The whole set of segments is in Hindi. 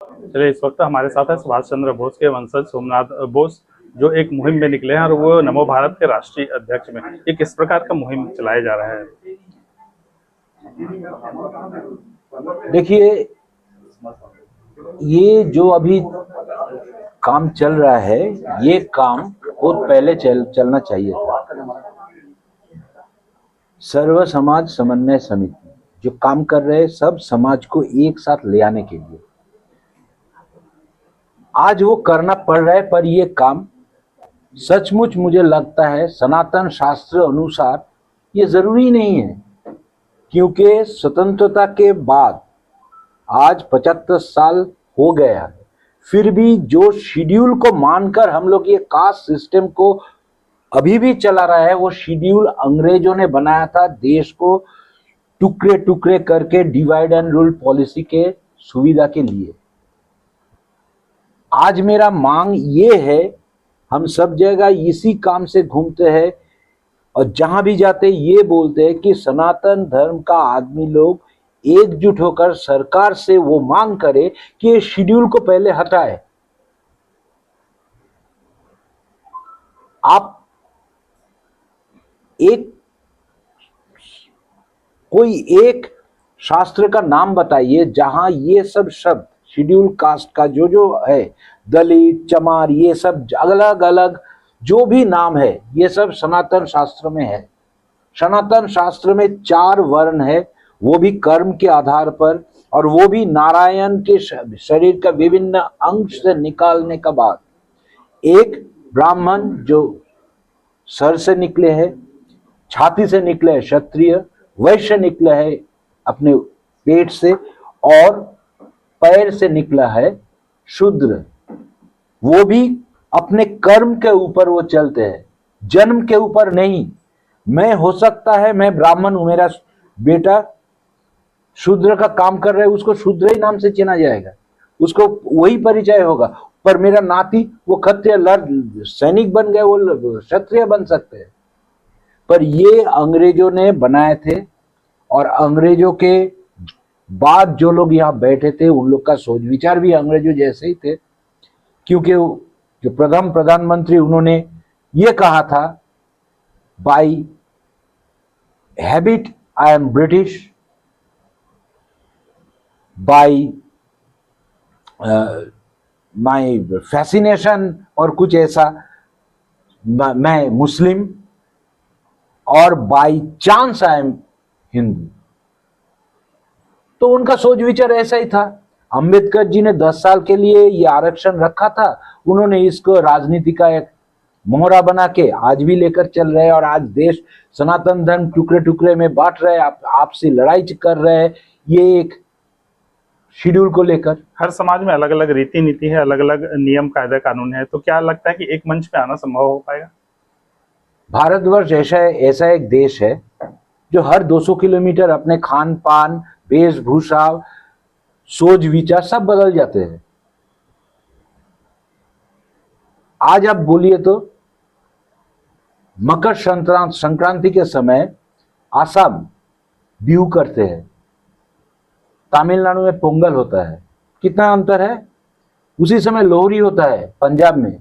चलिए, इस वक्त हमारे साथ है सुभाष चंद्र बोस के वंशज सोमनाथ बोस, जो एक मुहिम में निकले हैं और वो नमो भारत के राष्ट्रीय अध्यक्ष में। ये किस प्रकार का मुहिम चलाया जा रहा है? देखिए, ये जो अभी काम चल रहा है, ये काम बहुत पहले चलना चाहिए था। सर्व समाज समन्वय समिति जो काम कर रहे हैं, सब समाज को एक साथ ले आने के लिए आज वो करना पड़ रहा है। पर ये काम सचमुच मुझे लगता है सनातन शास्त्र अनुसार ये जरूरी नहीं है, क्योंकि स्वतंत्रता के बाद आज 75 साल हो गया है, फिर भी जो शेड्यूल को मानकर हम लोग ये कास्ट सिस्टम को अभी भी चला रहा है, वो शेड्यूल अंग्रेजों ने बनाया था देश को टुकड़े टुकड़े करके डिवाइड एंड रूल पॉलिसी के सुविधा के लिए। आज मेरा मांग ये है, हम सब जगह इसी काम से घूमते हैं और जहां भी जाते ये बोलते हैं कि सनातन धर्म का आदमी लोग एकजुट होकर सरकार से वो मांग करे कि ये शेड्यूल को पहले हटाए। आप कोई एक शास्त्र का नाम बताइए जहां ये सब शब्द शेड्यूल कास्ट का जो है, दलित, चमार, ये सब अलग अलग जो भी नाम है, ये सब सनातन शास्त्र में है। सनातन शास्त्र में 4 वर्ण है, वो भी कर्म के आधार पर, और वो भी नारायण के शरीर का विभिन्न अंश से निकालने के बाद। एक ब्राह्मण जो सर से निकले हैं, छाती से निकले हैं क्षत्रिय, वैश्य निकला है अपने पेट से, और पैर से निकला है शूद्र। वो भी अपने कर्म के ऊपर वो चलते हैं, जन्म के ऊपर नहीं। मैं हो सकता है मैं ब्राह्मण हूं, मेरा बेटा शूद्र का काम कर रहा है, उसको शूद्र ही नाम से चिना जाएगा, उसको वही परिचय होगा। पर मेरा नाती वो क्षत्रिय सैनिक बन गए, वो क्षत्रिय बन सकते हैं। पर ये अंग्रेजों ने बनाए थे, और अंग्रेजों के बाद जो लोग यहाँ बैठे थे उन लोग का सोच विचार भी अंग्रेजों जैसे ही थे, क्योंकि जो प्रधानमंत्री उन्होंने ये कहा था, by habit I am British, by my fascination और कुछ ऐसा, मैं मुस्लिम, और by chance I am Hindu. तो उनका सोच विचार ऐसा ही था। अंबेडकर जी ने 10 साल के लिए ये आरक्षण रखा था, उन्होंने इसको राजनीति का एक मोहरा बना के आज भी लेकर चल रहे हैं, और आज देश सनातन धर्म टुकड़े टुकड़े में बांट रहे हैं, आपसी लड़ाई कर रहे हैं, ये एक शेड्यूल को लेकर। हर समाज में अलग अलग रीति नीति है, अलग अलग नियम कायदे कानून है, तो क्या लगता है कि एक मंच पे आना संभव हो पाएगा? भारतवर्ष ऐसा एक देश है जो हर 200 किलोमीटर अपने खान पान, वेशभूषा, सोच विचार सब बदल जाते हैं। आज आप बोलिए तो मकर संक्रांति के समय आसाम बिहू करते हैं, तमिलनाडु में पोंगल होता है, कितना अंतर है। उसी समय लोहरी होता है पंजाब में,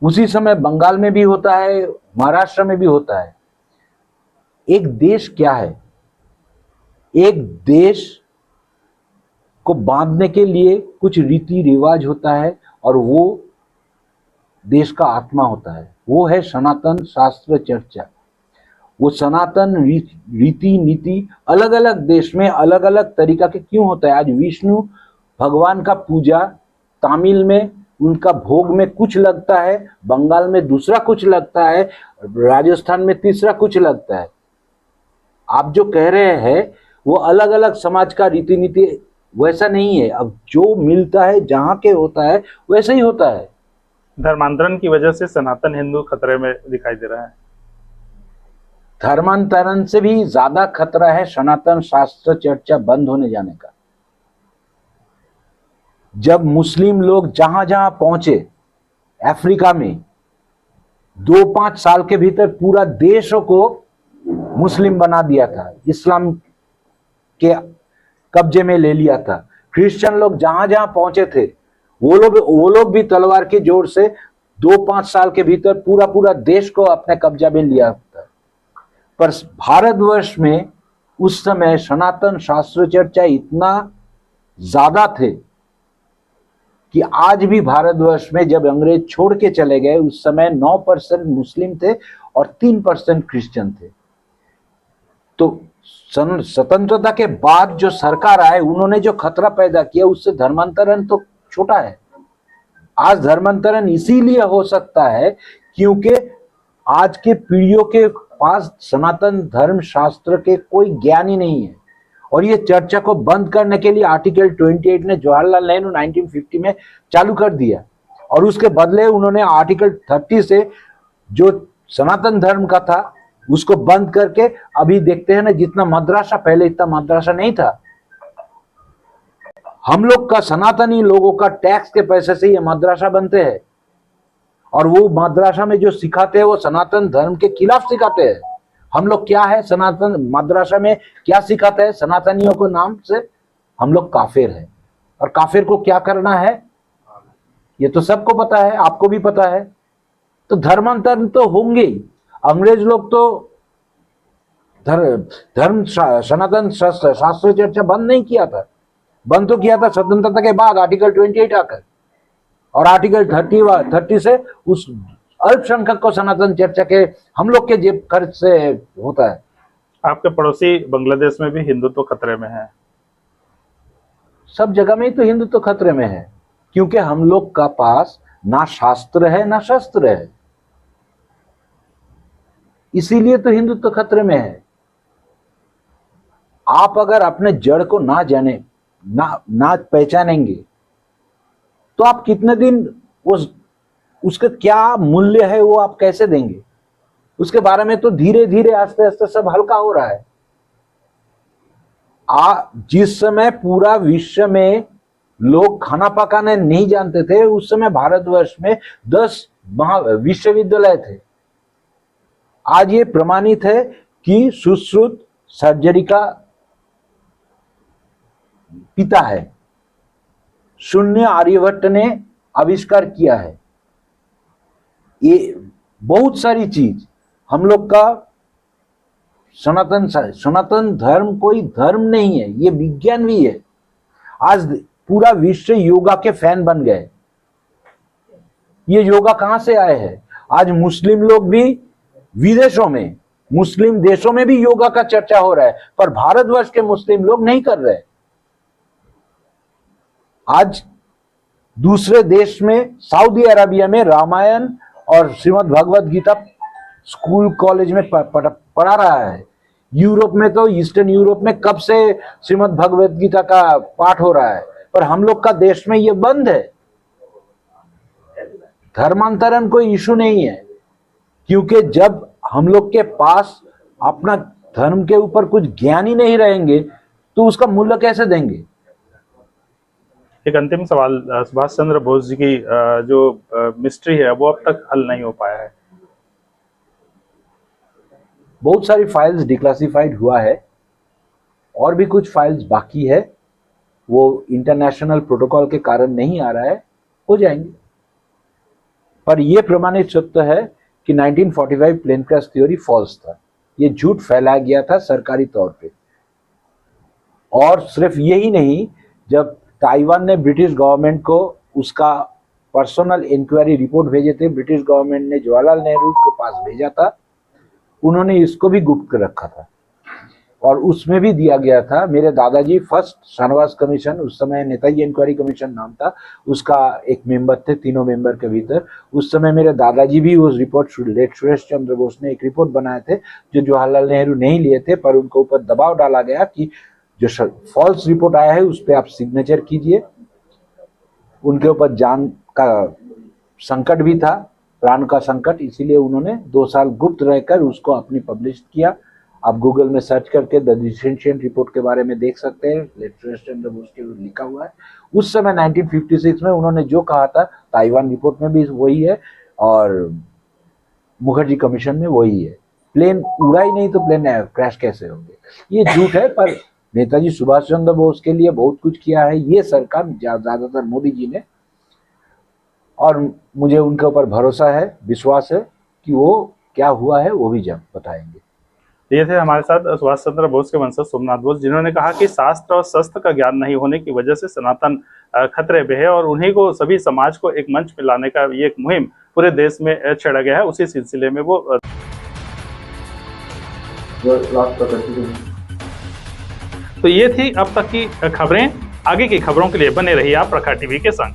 उसी समय बंगाल में भी होता है, महाराष्ट्र में भी होता है। एक देश क्या है, एक देश को बांधने के लिए कुछ रीति रिवाज होता है, और वो देश का आत्मा होता है, वो है सनातन शास्त्र चर्चा। वो सनातन रीति नीति अलग अलग देश में अलग अलग तरीका के क्यों होता है। आज विष्णु भगवान का पूजा तमिल में उनका भोग में कुछ लगता है, बंगाल में दूसरा कुछ लगता है, राजस्थान में तीसरा कुछ लगता है। आप जो कह रहे हैं वो अलग अलग समाज का रीति नीति वैसा नहीं है। अब जो मिलता है जहाँ के होता है वैसा ही होता है। धर्मांतरण की वजह से सनातन हिंदू खतरे में दिखाई दे रहा है। धर्मांतरण से भी ज्यादा खतरा है सनातन शास्त्र चर्चा बंद होने जाने का। जब मुस्लिम लोग जहां जहां पहुंचे, अफ्रीका में 2-5 साल के भीतर पूरा देश को मुस्लिम बना दिया था, इस्लाम के कब्जे में ले लिया था। क्रिश्चियन लोग जहां जहां पहुंचे थे वो लोग भी तलवार के जोर से 2-5 साल के भीतर पूरा पूरा देश को अपने कब्जा में लिया था। पर भारतवर्ष में उस समय सनातन शास्त्र चर्चा इतना ज्यादा थे कि आज भी भारतवर्ष में जब अंग्रेज छोड़ के चले गए उस समय 9% मुस्लिम थे और 3% क्रिश्चियन थे। तो स्वतंत्रता के बाद जो सरकार आए उन्होंने जो खतरा पैदा किया उससे धर्मांतरण तो छोटा है। आज धर्मांतरण इसीलिए हो सकता है क्योंकि आज के पीढ़ियों के पास सनातन धर्म शास्त्र के कोई ज्ञान ही नहीं है। और ये चर्चा को बंद करने के लिए आर्टिकल 28 ने जवाहरलाल नेहरू 1950 में चालू कर दिया और उसके बदले उन्होंने आर्टिकल 30 से जो सनातन धर्म का था उसको बंद करके अभी देखते हैं ना, जितना मद्रासा, पहले इतना मद्रासा नहीं था। हम लोग का सनातनी लोगों का टैक्स के पैसे से ये मद्रासा बनते हैं और वो मद्रासा में जो सिखाते हैं वो सनातन धर्म के खिलाफ सिखाते हैं। हम लोग क्या है, सनातन मद्रासा में क्या सिखाते हैं सनातनियों को नाम से? हम लोग काफिर है। और काफिर को क्या करना है ये तो सबको पता है, आपको भी पता है। तो धर्मांतरण तो होंगे ही। अंग्रेज लोग तो धर्म सनातन शास्त्र चर्चा बंद नहीं किया था, बंद तो किया था स्वतंत्रता के बाद आर्टिकल 28 आकर, और आर्टिकल 30 से उस अल्पसंख्यक को सनातन चर्चा के हम लोग के जेब खर्च से होता है। आपके पड़ोसी बांग्लादेश में भी हिंदुत्व खतरे में है। सब जगह में ही तो हिंदुत्व खतरे में है क्योंकि हम लोग का पास ना शास्त्र है ना शस्त्र है, इसीलिए तो हिंदुत्व खतरे में है। आप अगर अपने जड़ को ना जाने, ना पहचानेंगे तो आप कितने दिन उसका क्या मूल्य है वो आप कैसे देंगे? उसके बारे में तो धीरे धीरे आस्ते आस्ते सब हल्का हो रहा है। जिस समय पूरा विश्व में लोग खाना पकाने नहीं जानते थे उस समय भारतवर्ष में 10 विश्वविद्यालय थे। आज ये प्रमाणित है कि सुश्रुत सर्जरी का पिता है, शून्य आर्यभट्ट ने आविष्कार किया है। ये बहुत सारी चीज हम लोग का सनातन धर्म कोई धर्म नहीं है, ये विज्ञान भी है। आज पूरा विश्व योगा के फैन बन गए। ये योगा कहां से आए हैं? आज मुस्लिम लोग भी विदेशों में, मुस्लिम देशों में भी योगा का चर्चा हो रहा है, पर भारतवर्ष के मुस्लिम लोग नहीं कर रहे। आज दूसरे देश में, सऊदी अरेबिया में रामायण और श्रीमद् भगवद गीता स्कूल कॉलेज में पढ़ा रहा है। यूरोप में तो, ईस्टर्न यूरोप में कब से श्रीमद् भगवद गीता का पाठ हो रहा है, पर हम लोग का देश में ये बंद है। धर्मांतरण कोई इशू नहीं है क्योंकि जब हम लोग के पास अपना धर्म के ऊपर कुछ ज्ञान ही नहीं रहेंगे तो उसका मूल्य कैसे देंगे? एक अंतिम सवाल, सुभाष चंद्र बोस जी की जो मिस्ट्री है वो अब तक हल नहीं हो पाया है। बहुत सारी फाइल्स डिक्लासिफाइड हुआ है और भी कुछ फाइल्स बाकी है, वो इंटरनेशनल प्रोटोकॉल के कारण नहीं आ रहा है, हो जाएंगे। पर यह प्रमाणित सत्य है कि 1945 प्लेन क्रैश थ्योरी फॉल्स था, ये झूठ फैलाया गया था सरकारी तौर पे। और सिर्फ यही नहीं, जब ताइवान ने ब्रिटिश गवर्नमेंट को उसका पर्सनल इंक्वायरी रिपोर्ट भेजे थे, ब्रिटिश गवर्नमेंट ने जवाहरलाल नेहरू के पास भेजा था, उन्होंने इसको भी गुप्त रखा था और उसमें भी दिया गया था। मेरे दादाजी फर्स्ट शाहनवाज कमीशन, उस समय नेताजी इंक्वायरी कमीशन नाम था, उसका एक मेंबर थे, तीनों मेंबर के भीतर। उस समय मेरे दादाजी भी उस रिपोर्ट, लेट सुरेश चंद्र बोस ने एक रिपोर्ट बनाए थे जो जवाहरलाल नेहरू नहीं लिए थे, पर उनके ऊपर दबाव डाला गया कि जो फॉल्स रिपोर्ट आया है उस पर आप सिग्नेचर कीजिए। उनके ऊपर जान का संकट भी था, प्राण का संकट, इसीलिए उन्होंने 2 साल गुप्त रहकर उसको अपनी पब्लिश किया। आप गूगल में सर्च करके द डिसेंशियंट रिपोर्ट के बारे में देख सकते हैं, लेट सुरेश चंद्र बोस के लिखा हुआ है। उस समय 1956 में उन्होंने जो कहा था, ताइवान रिपोर्ट में भी वही है और मुखर्जी कमीशन में वही है। प्लेन उड़ा ही नहीं तो प्लेन क्रैश कैसे होंगे? ये झूठ है, पर नेताजी सुभाष चंद्र बोस के लिए बहुत कुछ किया है ये सरकार, ज्यादातर मोदी जी ने, और मुझे उनके ऊपर भरोसा है, विश्वास है कि वो क्या हुआ है वो भी जब बताएंगे। ये थे हमारे साथ सुभाष चंद्र बोस के वंशज सोमनाथ बोस, जिन्होंने कहा कि शास्त्र और शस्त्र का ज्ञान नहीं होने की वजह से सनातन खतरे में है और उन्हीं को, सभी समाज को एक मंच में लाने का ये एक मुहिम पूरे देश में छेड़ा गया है। उसी सिलसिले में वो तो ये थी अब तक की खबरें। आगे की खबरों के लिए बने रहिए आप प्रखर टीवी के संग।